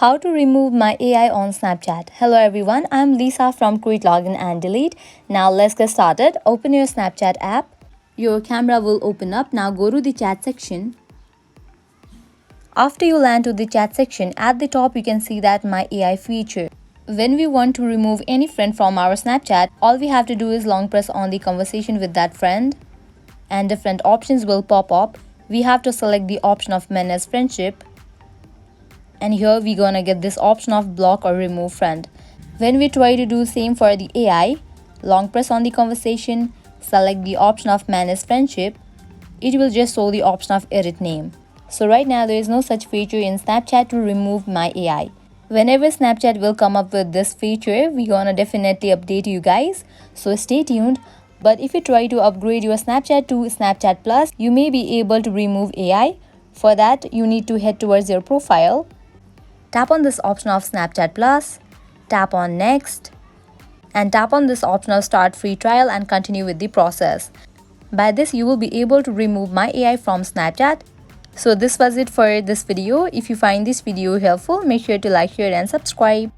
How to remove my AI on Snapchat. Hello everyone, I'm Lisa from Create Login and Delete. Now let's get started. Open your Snapchat app. Your camera will open up. Now go to the chat section. After you land to the chat section, at the top you can see that My AI feature. When we want to remove any friend from our Snapchat, all we have to do is long press on the conversation with that friend and different options will pop up. We have to select the option of manage friendship. And here we're gonna get this option of block or remove friend. When we try to do same for the AI, long press on the conversation, select the option of manage friendship, it will just show the option of edit name. So right now there is no such feature in Snapchat to remove my AI. Whenever Snapchat will come up with this feature, we're gonna definitely update you guys, so stay tuned. But if you try to upgrade your Snapchat to Snapchat Plus, you may be able to remove AI. For that, you need to head towards your profile. Tap on this option of Snapchat Plus, tap on Next, and tap on this option of Start Free Trial and continue with the process. By this, you will be able to remove my AI from Snapchat. So this was it for this video. If you find this video helpful, make sure to like, share and subscribe.